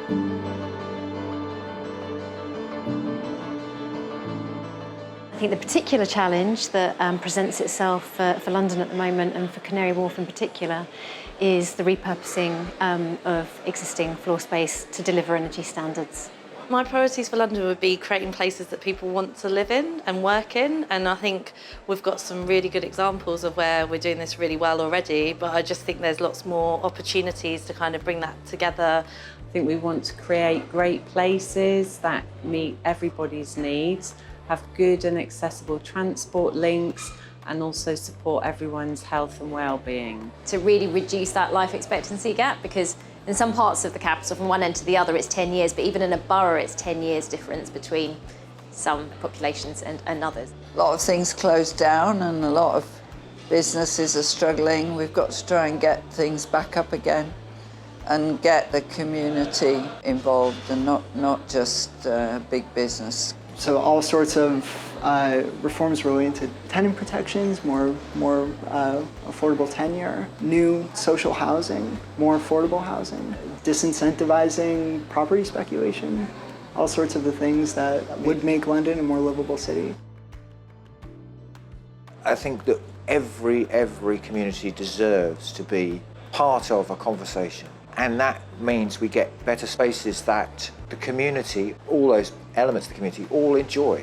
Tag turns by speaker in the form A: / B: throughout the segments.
A: I think the particular challenge that presents itself for London at the moment, and for Canary Wharf in particular, is the repurposing of existing floor space to deliver energy standards.
B: My priorities for London would be creating places that people want to live in and work in, and I think we've got some really good examples of where we're doing this really well already, but I just think there's lots more opportunities to kind of bring that together.
C: I think we want to create great places that meet everybody's needs, have good and accessible transport links, and also support everyone's health and well-being.
D: To really reduce that life expectancy gap, because in some parts of the capital, from one end to the other, it's 10 years, but even in a borough, it's 10 years difference between some populations and others.
E: A lot of things closed down and a lot of businesses are struggling. We've got to try and get things back up again and get the community involved and not just big business.
F: So all sorts of reforms relating to tenant protections, more affordable tenure, new social housing, more affordable housing, disincentivizing property speculation, all sorts of the things that would make London a more livable city.
G: I think that every community deserves to be part of a conversation, and that means we get better spaces that the community, all those elements of the community, all enjoy.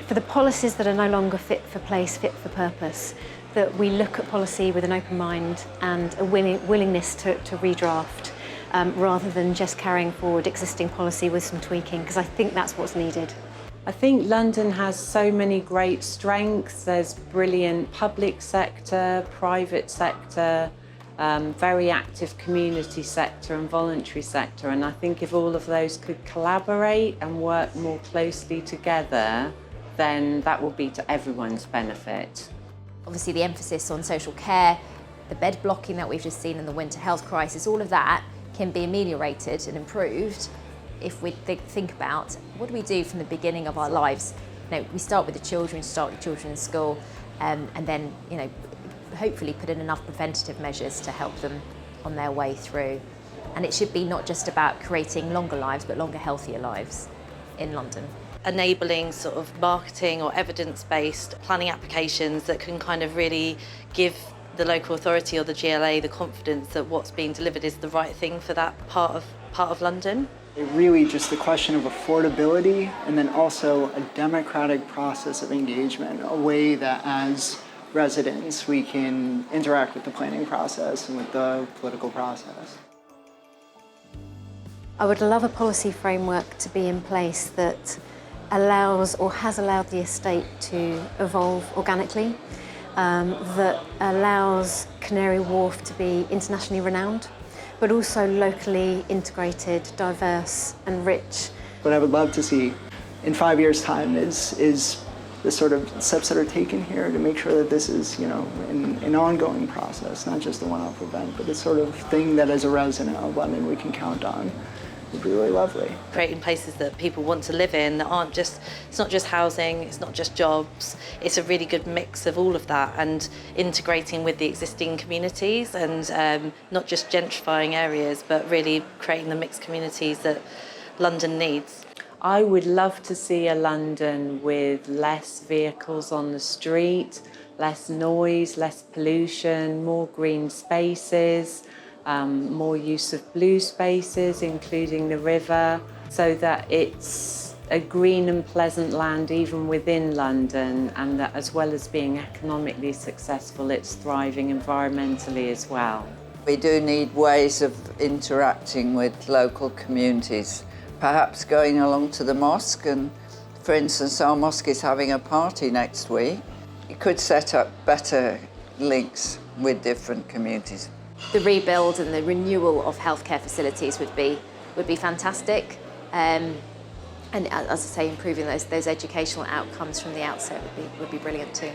A: For the policies that are no longer fit for place, fit for purpose, that we look at policy with an open mind and a willingness to redraft, rather than just carrying forward existing policy with some tweaking, because I think that's what's needed.
C: I think London has so many great strengths. There's brilliant public sector, private sector, very active community sector and voluntary sector, and I think if all of those could collaborate and work more closely together, then that will be to everyone's benefit.
D: Obviously the emphasis on social care, the bed blocking that we've just seen in the winter health crisis, all of that can be ameliorated and improved if we think about what do we do from the beginning of our lives. You know, we start with the children, start with children in school, and then, you know, hopefully put in enough preventative measures to help them on their way through. And it should be not just about creating longer lives, but longer, healthier lives in London.
B: Enabling sort of marketing or evidence-based planning applications that can kind of really give the local authority or the GLA the confidence that what's being delivered is the right thing for that part of London.
F: Really just the question of affordability, and then also a democratic process of engagement, a way that as residents we can interact with the planning process and with the political process.
A: I would love a policy framework to be in place that allows or has allowed the estate to evolve organically, that allows Canary Wharf to be internationally renowned, but also locally integrated, diverse and rich.
F: What I would love to see in 5 years' time is the sort of steps that are taken here to make sure that this is, you know, an ongoing process, not just a one-off event, but a sort of thing that as a resident of London we can count on. It'd be really lovely.
B: Creating places that people want to live in that aren't just, it's not just housing, it's not just jobs, it's a really good mix of all of that, and integrating with the existing communities and not just gentrifying areas, but really creating the mixed communities that London needs.
C: I would love to see a London with less vehicles on the street, less noise, less pollution, more green spaces, more use of blue spaces, including the river, so that it's a green and pleasant land even within London, and that as well as being economically successful, it's thriving environmentally as well.
E: We do need ways of interacting with local communities, perhaps going along to the mosque, and for instance, our mosque is having a party next week. You could set up better links with different communities.
D: The rebuild and the renewal of healthcare facilities would be fantastic, and as I say, improving those educational outcomes from the outset would be brilliant too.